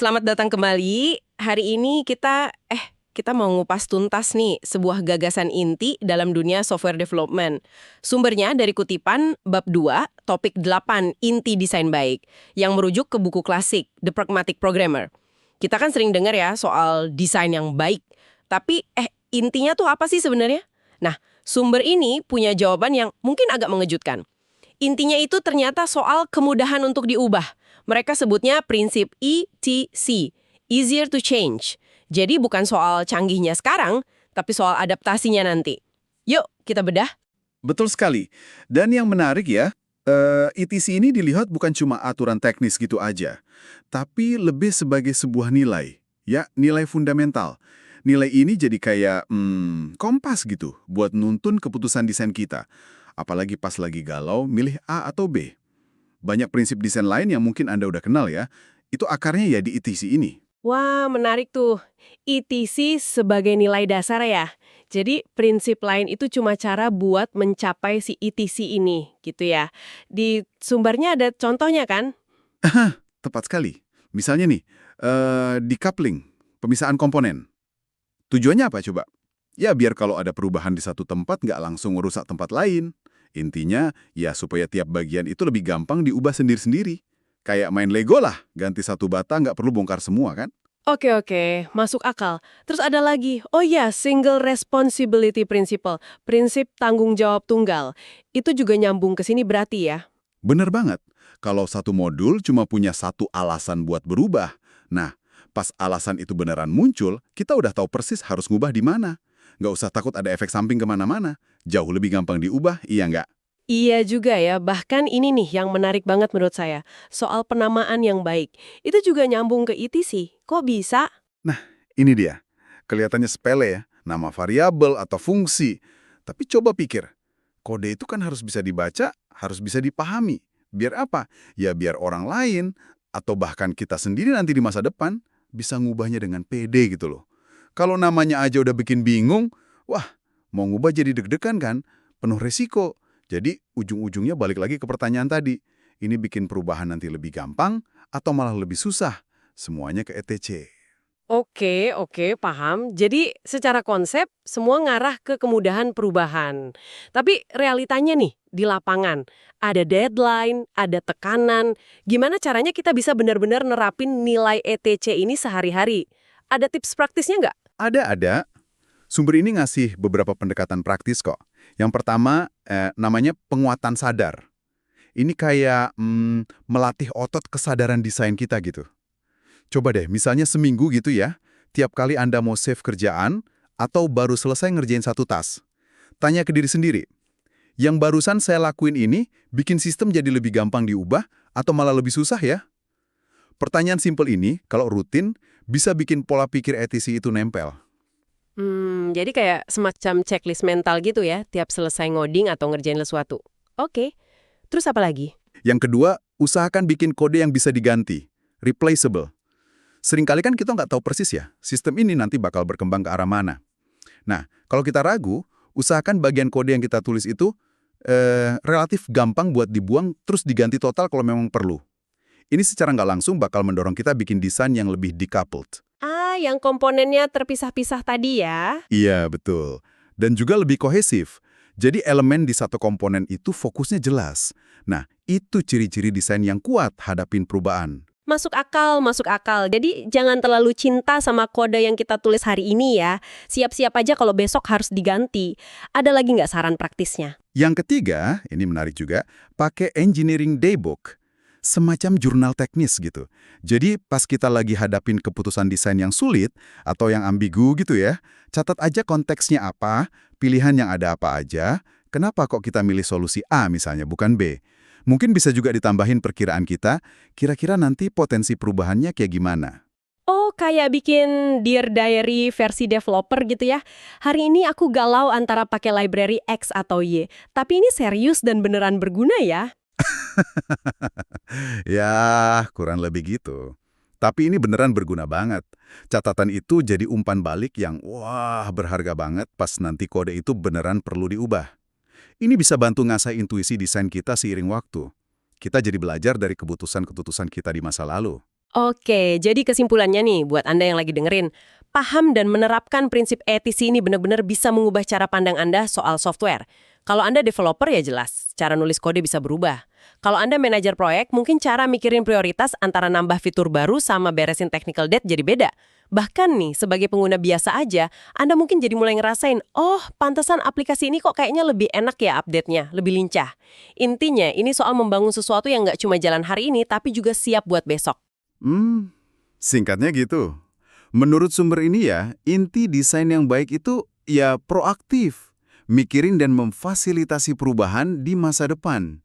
Selamat datang kembali. Hari ini kita mau ngupas tuntas nih sebuah gagasan inti dalam dunia software development. Sumbernya dari kutipan bab 2, topik 8, inti desain baik, yang merujuk ke buku klasik, The Pragmatic Programmer. Kita kan sering dengar ya soal desain yang baik. Tapi intinya tuh apa sih sebenarnya? Nah, sumber ini punya jawaban yang mungkin agak mengejutkan. Intinya itu ternyata soal kemudahan untuk diubah. Mereka sebutnya prinsip ETC, easier to change. Jadi bukan soal canggihnya sekarang, tapi soal adaptasinya nanti. Yuk, kita bedah. Betul sekali. Dan yang menarik ya, ETC ini dilihat bukan cuma aturan teknis gitu aja, tapi lebih sebagai sebuah nilai, ya, nilai fundamental. Nilai ini jadi kayak kompas gitu buat nuntun keputusan desain kita. Apalagi pas lagi galau milih A atau B. Banyak prinsip desain lain yang mungkin Anda udah kenal ya, itu akarnya ya di ETC ini. Wah, menarik tuh. ETC sebagai nilai dasar ya. Jadi prinsip lain itu cuma cara buat mencapai si ETC ini, gitu ya. Di sumbernya ada contohnya kan? Tepat sekali. Misalnya nih, decoupling, pemisahan komponen. Tujuannya apa coba? Ya biar kalau ada perubahan di satu tempat nggak langsung merusak tempat lain. Intinya ya supaya tiap bagian itu lebih gampang diubah sendiri-sendiri. Kayak main Lego lah, ganti satu bata nggak perlu bongkar semua kan? Oke, masuk akal. Terus ada lagi, oh ya, single responsibility principle, prinsip tanggung jawab tunggal. Itu juga nyambung ke sini berarti ya? Bener banget. Kalau satu modul cuma punya satu alasan buat berubah. Nah, pas alasan itu beneran muncul, kita udah tahu persis harus ngubah di mana. Nggak usah takut ada efek samping kemana-mana. Jauh lebih gampang diubah, iya nggak? Iya juga ya, bahkan ini nih yang menarik banget menurut saya. Soal penamaan yang baik. Itu juga nyambung ke ETC. Kok bisa? Ini dia. Kelihatannya sepele ya, nama variabel atau fungsi. Tapi coba pikir, kode itu kan harus bisa dibaca, harus bisa dipahami. Biar apa? Ya biar orang lain, atau bahkan kita sendiri nanti di masa depan, bisa ngubahnya dengan pede gitu loh. Kalau namanya aja udah bikin bingung, wah, mau ngubah jadi deg-degan kan? Penuh resiko. Jadi ujung-ujungnya balik lagi ke pertanyaan tadi. Ini bikin perubahan nanti lebih gampang atau malah lebih susah? Semuanya ke ETC. Oke, paham. Jadi secara konsep semua ngarah ke kemudahan perubahan. Tapi realitanya nih di lapangan, ada deadline, ada tekanan. Gimana caranya kita bisa benar-benar nerapin nilai ETC ini sehari-hari? Ada tips praktisnya nggak? Ada. Sumber ini ngasih beberapa pendekatan praktis kok. Yang pertama, namanya penguatan sadar. Ini kayak melatih otot kesadaran desain kita gitu. Coba deh, misalnya seminggu gitu ya, tiap kali Anda mau save kerjaan, atau baru selesai ngerjain satu tas. Tanya ke diri sendiri, yang barusan saya lakuin ini bikin sistem jadi lebih gampang diubah, atau malah lebih susah ya? Pertanyaan simpel ini, kalau rutin, bisa bikin pola pikir etisi itu nempel. Jadi kayak semacam checklist mental gitu ya, tiap selesai ngoding atau ngerjain sesuatu. Oke, terus apa lagi? Yang kedua, usahakan bikin kode yang bisa diganti, replaceable. Seringkali kan kita nggak tahu persis ya, sistem ini nanti bakal berkembang ke arah mana. Nah, kalau kita ragu, usahakan bagian kode yang kita tulis itu relatif gampang buat dibuang terus diganti total kalau memang perlu. Ini secara nggak langsung bakal mendorong kita bikin desain yang lebih decoupled. Ah, yang komponennya terpisah-pisah tadi ya? Iya, betul. Dan juga lebih kohesif. Jadi elemen di satu komponen itu fokusnya jelas. Nah, itu ciri-ciri desain yang kuat hadapin perubahan. Masuk akal. Jadi jangan terlalu cinta sama kode yang kita tulis hari ini ya. Siap-siap aja kalau besok harus diganti. Ada lagi nggak saran praktisnya? Yang ketiga, ini menarik juga, pakai engineering daybook. Semacam jurnal teknis gitu. Jadi pas kita lagi hadapin keputusan desain yang sulit atau yang ambigu gitu ya, catat aja konteksnya apa, pilihan yang ada apa aja, kenapa kok kita milih solusi A misalnya, bukan B. Mungkin bisa juga ditambahin perkiraan kita, kira-kira nanti potensi perubahannya kayak gimana. Oh, kayak bikin Dear Diary versi developer gitu ya. Hari ini aku galau antara pakai library X atau Y. Tapi ini serius dan beneran berguna ya. Ya, kurang lebih gitu. Tapi ini beneran berguna banget. Catatan itu jadi umpan balik yang wah berharga banget pas nanti kode itu beneran perlu diubah. Ini bisa bantu ngasah intuisi desain kita seiring waktu. Kita jadi belajar dari keputusan-keputusan kita di masa lalu. Oke, jadi kesimpulannya nih buat Anda yang lagi dengerin, paham dan menerapkan prinsip etis ini benar-benar bisa mengubah cara pandang Anda soal software. Kalau Anda developer ya jelas, cara nulis kode bisa berubah. Kalau Anda manajer proyek, mungkin cara mikirin prioritas antara nambah fitur baru sama beresin technical debt jadi beda. Bahkan nih, sebagai pengguna biasa aja, Anda mungkin jadi mulai ngerasain, oh, pantesan aplikasi ini kok kayaknya lebih enak ya update-nya, lebih lincah. Intinya, ini soal membangun sesuatu yang nggak cuma jalan hari ini, tapi juga siap buat besok. Singkatnya gitu. Menurut sumber ini ya, inti desain yang baik itu ya proaktif, mikirin dan memfasilitasi perubahan di masa depan.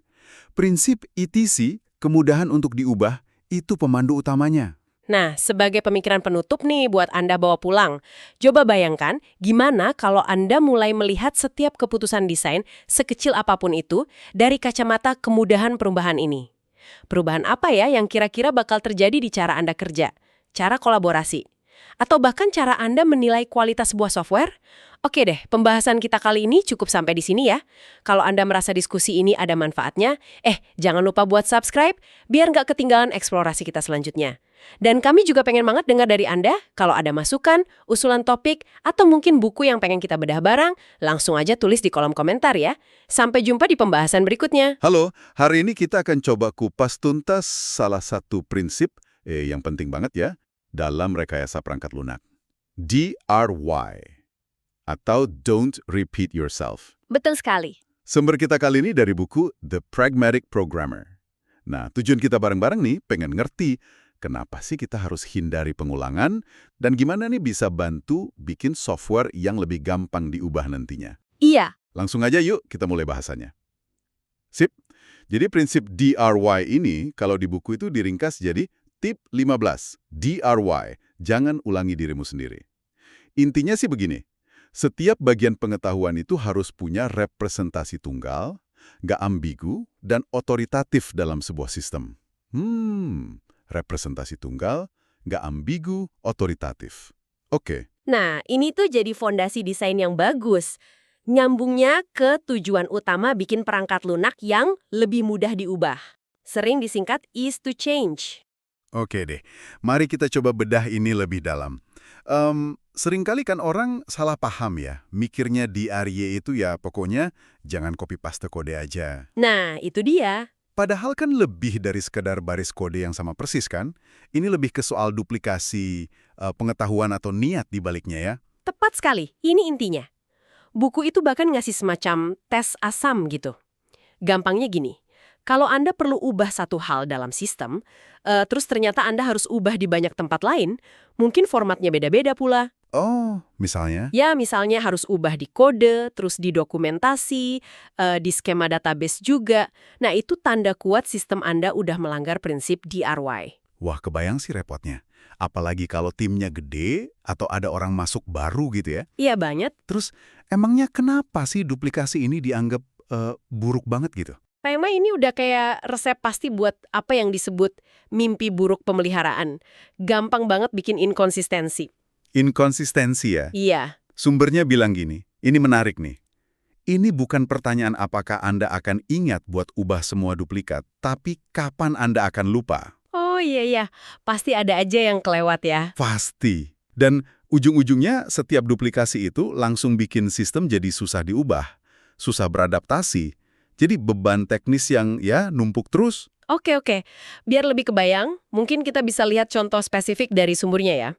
Prinsip ETC, kemudahan untuk diubah, itu pemandu utamanya. Nah, sebagai pemikiran penutup nih buat Anda bawa pulang, coba bayangkan gimana kalau Anda mulai melihat setiap keputusan desain, sekecil apapun itu, dari kacamata kemudahan perubahan ini. Perubahan apa ya yang kira-kira bakal terjadi di cara Anda kerja, cara kolaborasi, atau bahkan cara Anda menilai kualitas sebuah software? Oke deh, pembahasan kita kali ini cukup sampai di sini ya. Kalau Anda merasa diskusi ini ada manfaatnya, jangan lupa buat subscribe biar nggak ketinggalan eksplorasi kita selanjutnya. Dan kami juga pengen banget dengar dari Anda, kalau ada masukan, usulan topik, atau mungkin buku yang pengen kita bedah bareng, langsung aja tulis di kolom komentar ya. Sampai jumpa di pembahasan berikutnya. Halo, hari ini kita akan coba kupas tuntas salah satu prinsip yang penting banget ya dalam rekayasa perangkat lunak. DRY, atau Don't Repeat Yourself. Betul sekali. Sumber kita kali ini dari buku The Pragmatic Programmer. Nah, tujuan kita bareng-bareng nih pengen ngerti kenapa sih kita harus hindari pengulangan dan gimana nih bisa bantu bikin software yang lebih gampang diubah nantinya. Iya. Langsung aja yuk kita mulai bahasannya. Sip. Jadi prinsip DRY ini kalau di buku itu diringkas jadi tip 15. DRY, jangan ulangi dirimu sendiri. Intinya sih begini, setiap bagian pengetahuan itu harus punya representasi tunggal, nggak ambigu, dan otoritatif dalam sebuah sistem. Representasi tunggal, nggak ambigu, otoritatif. Oke. Nah, ini tuh jadi fondasi desain yang bagus. Nyambungnya ke tujuan utama bikin perangkat lunak yang lebih mudah diubah. Sering disingkat ease to change. Oke deh, mari kita coba bedah ini lebih dalam. Seringkali kan orang salah paham ya, mikirnya DRY itu ya pokoknya jangan copy paste kode aja. Nah, itu dia. Padahal kan lebih dari sekedar baris kode yang sama persis kan? Ini lebih ke soal duplikasi, pengetahuan atau niat di baliknya ya. Tepat sekali, ini intinya. Buku itu bahkan ngasih semacam tes asam gitu. Gampangnya gini, kalau Anda perlu ubah satu hal dalam sistem, terus ternyata Anda harus ubah di banyak tempat lain, mungkin formatnya beda-beda pula. Oh, misalnya? Ya, misalnya harus ubah di kode, terus di dokumentasi, di skema database juga. Nah, itu tanda kuat sistem Anda udah melanggar prinsip DRY. Wah, kebayang sih repotnya. Apalagi kalau timnya gede atau ada orang masuk baru gitu ya. Iya banget. Terus, emangnya kenapa sih duplikasi ini dianggap buruk banget gitu? Kayaknya ini udah kayak resep pasti buat apa yang disebut mimpi buruk pemeliharaan. Gampang banget bikin inkonsistensi. Inkonsistensi ya? Iya. Sumbernya bilang gini, ini menarik nih. Ini bukan pertanyaan apakah Anda akan ingat buat ubah semua duplikat, tapi kapan Anda akan lupa? Oh iya, pasti ada aja yang kelewat ya. Pasti. Dan ujung-ujungnya setiap duplikasi itu langsung bikin sistem jadi susah diubah, susah beradaptasi. Jadi beban teknis yang ya numpuk terus. Oke. Biar lebih kebayang, mungkin kita bisa lihat contoh spesifik dari sumbernya ya.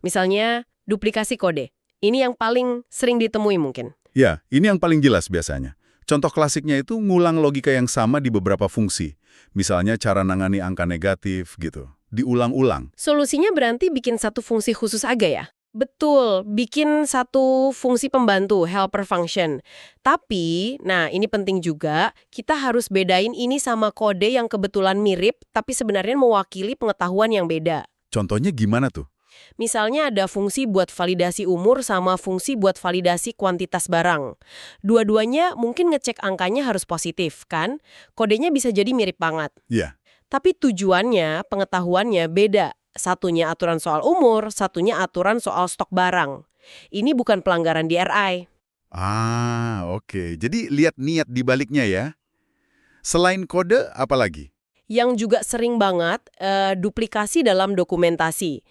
Misalnya, duplikasi kode. Ini yang paling sering ditemui mungkin. Ya, ini yang paling jelas biasanya. Contoh klasiknya itu ngulang logika yang sama di beberapa fungsi. Misalnya cara nangani angka negatif gitu. Diulang-ulang. Solusinya berarti bikin satu fungsi khusus aja ya? Betul, bikin satu fungsi pembantu, helper function. Tapi, nah ini penting juga, kita harus bedain ini sama kode yang kebetulan mirip, tapi sebenarnya mewakili pengetahuan yang beda. Contohnya gimana tuh? Misalnya ada fungsi buat validasi umur sama fungsi buat validasi kuantitas barang. Dua-duanya mungkin ngecek angkanya harus positif, kan? Kodenya bisa jadi mirip banget. Iya. Tapi tujuannya, pengetahuannya beda. Satunya aturan soal umur, satunya aturan soal stok barang. Ini bukan pelanggaran DRI. Oke. Jadi lihat niat di baliknya ya. Selain kode, apa lagi? Yang juga sering banget duplikasi dalam dokumentasi.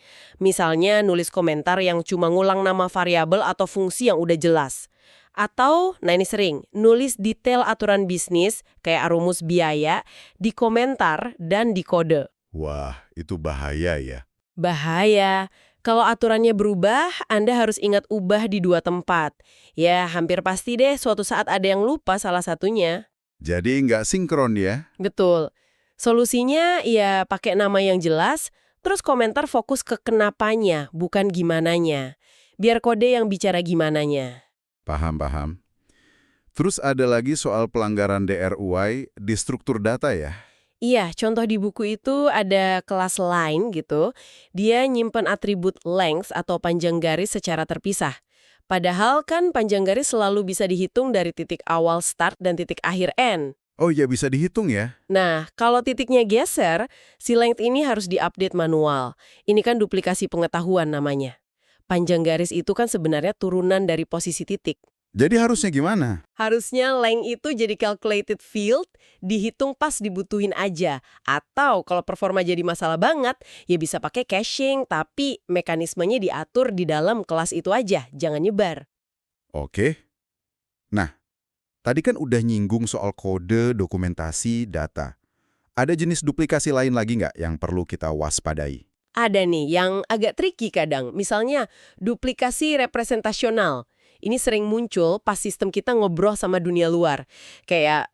Misalnya nulis komentar yang cuma ngulang nama variabel atau fungsi yang udah jelas. Atau, nah ini sering, nulis detail aturan bisnis kayak rumus biaya di komentar dan di kode. Wah, itu bahaya ya. Bahaya. Kalau aturannya berubah, Anda harus ingat ubah di 2 tempat. Ya, hampir pasti deh suatu saat ada yang lupa salah satunya. Jadi nggak sinkron ya? Betul. Solusinya ya pakai nama yang jelas, terus komentar fokus ke kenapanya, bukan gimananya. Biar kode yang bicara gimananya. Paham. Terus ada lagi soal pelanggaran DRUI di struktur data ya? Iya, contoh di buku itu ada kelas line gitu. Dia nyimpen atribut length atau panjang garis secara terpisah. Padahal kan panjang garis selalu bisa dihitung dari titik awal start dan titik akhir end. Oh ya, bisa dihitung ya? Nah, kalau titiknya geser, si length ini harus diupdate manual. Ini kan duplikasi pengetahuan namanya. Panjang garis itu kan sebenarnya turunan dari posisi titik. Jadi harusnya gimana? Harusnya length itu jadi calculated field, dihitung pas dibutuhin aja. Atau kalau performa jadi masalah banget, ya bisa pakai caching, tapi mekanismenya diatur di dalam kelas itu aja, jangan nyebar. Oke. Nah, tadi kan udah nyinggung soal kode, dokumentasi, data. Ada jenis duplikasi lain lagi nggak yang perlu kita waspadai? Ada nih yang agak tricky kadang, misalnya duplikasi representasional. Ini sering muncul pas sistem kita ngobrol sama dunia luar. Kayak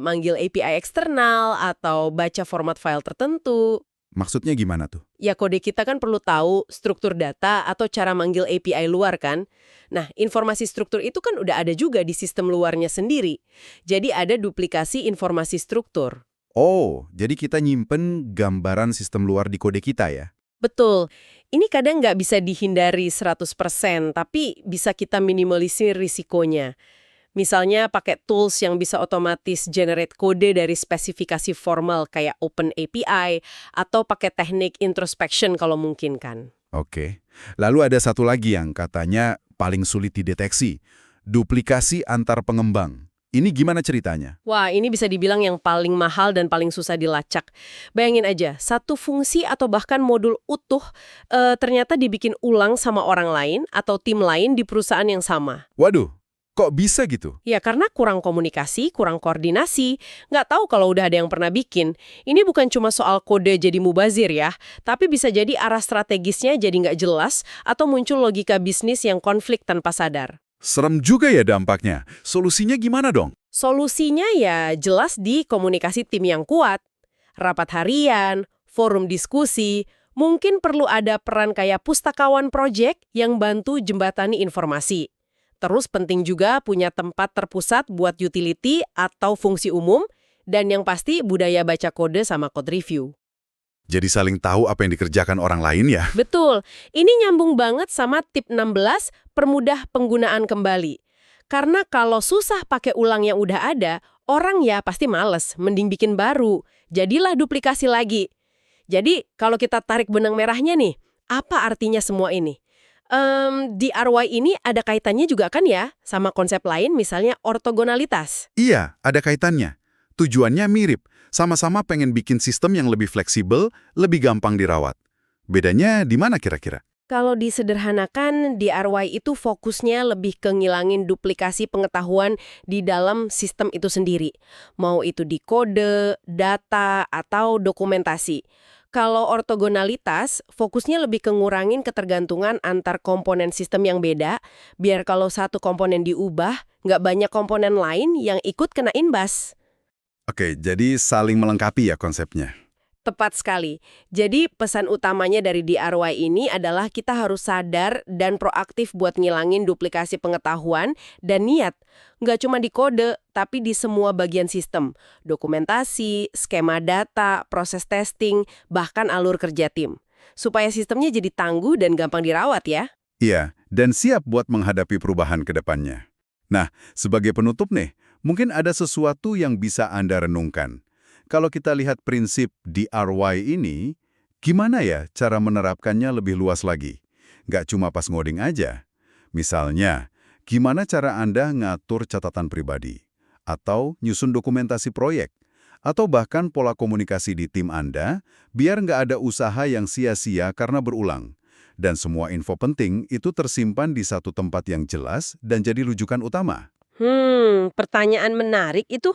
manggil API eksternal atau baca format file tertentu. Maksudnya gimana tuh? Ya kode kita kan perlu tahu struktur data atau cara manggil API luar kan. Nah, informasi struktur itu kan udah ada juga di sistem luarnya sendiri. Jadi ada duplikasi informasi struktur. Oh, jadi kita nyimpen gambaran sistem luar di kode kita ya? Betul. Ini kadang nggak bisa dihindari 100%, tapi bisa kita minimalisir risikonya. Misalnya pakai tools yang bisa otomatis generate kode dari spesifikasi formal kayak Open API, atau pakai teknik introspection kalau mungkin kan. Oke. Lalu ada satu lagi yang katanya paling sulit dideteksi. Duplikasi antar pengembang. Ini gimana ceritanya? Wah, ini bisa dibilang yang paling mahal dan paling susah dilacak. Bayangin aja, satu fungsi atau bahkan modul utuh ternyata dibikin ulang sama orang lain atau tim lain di perusahaan yang sama. Waduh, kok bisa gitu? Ya, karena kurang komunikasi, kurang koordinasi. Nggak tahu kalau udah ada yang pernah bikin. Ini bukan cuma soal kode jadi mubazir ya, tapi bisa jadi arah strategisnya jadi nggak jelas atau muncul logika bisnis yang konflik tanpa sadar. Serem juga ya dampaknya. Solusinya gimana dong? Solusinya ya jelas di komunikasi tim yang kuat. Rapat harian, forum diskusi, mungkin perlu ada peran kayak pustakawan project yang bantu jembatani informasi. Terus penting juga punya tempat terpusat buat utility atau fungsi umum, dan yang pasti budaya baca kode sama code review. Jadi saling tahu apa yang dikerjakan orang lain ya? Betul, ini nyambung banget sama tip 16, permudah penggunaan kembali. Karena kalau susah pakai ulang yang udah ada, orang ya pasti males, mending bikin baru. Jadilah duplikasi lagi. Jadi kalau kita tarik benang merahnya nih, apa artinya semua ini? DRY ini ada kaitannya juga kan ya sama konsep lain, misalnya ortogonalitas. Iya, ada kaitannya. Tujuannya mirip, sama-sama pengen bikin sistem yang lebih fleksibel, lebih gampang dirawat. Bedanya di mana kira-kira? Kalau disederhanakan, DRY itu fokusnya lebih ke ngilangin duplikasi pengetahuan di dalam sistem itu sendiri. Mau itu di kode, data, atau dokumentasi. Kalau ortogonalitas, fokusnya lebih ke ngurangin ketergantungan antar komponen sistem yang beda, biar kalau satu komponen diubah, nggak banyak komponen lain yang ikut kena imbas. Oke, jadi saling melengkapi ya konsepnya. Tepat sekali. Jadi pesan utamanya dari DRY ini adalah kita harus sadar dan proaktif buat ngilangin duplikasi pengetahuan dan niat. Nggak cuma di kode, tapi di semua bagian sistem. Dokumentasi, skema data, proses testing, bahkan alur kerja tim. Supaya sistemnya jadi tangguh dan gampang dirawat ya. Iya, dan siap buat menghadapi perubahan ke depannya. Nah, sebagai penutup nih, mungkin ada sesuatu yang bisa Anda renungkan. Kalau kita lihat prinsip DRY ini, gimana ya cara menerapkannya lebih luas lagi? Nggak cuma pas ngoding aja. Misalnya, gimana cara Anda ngatur catatan pribadi? Atau nyusun dokumentasi proyek? Atau bahkan pola komunikasi di tim Anda, biar nggak ada usaha yang sia-sia karena berulang. Dan semua info penting itu tersimpan di satu tempat yang jelas dan jadi rujukan utama. Pertanyaan menarik itu.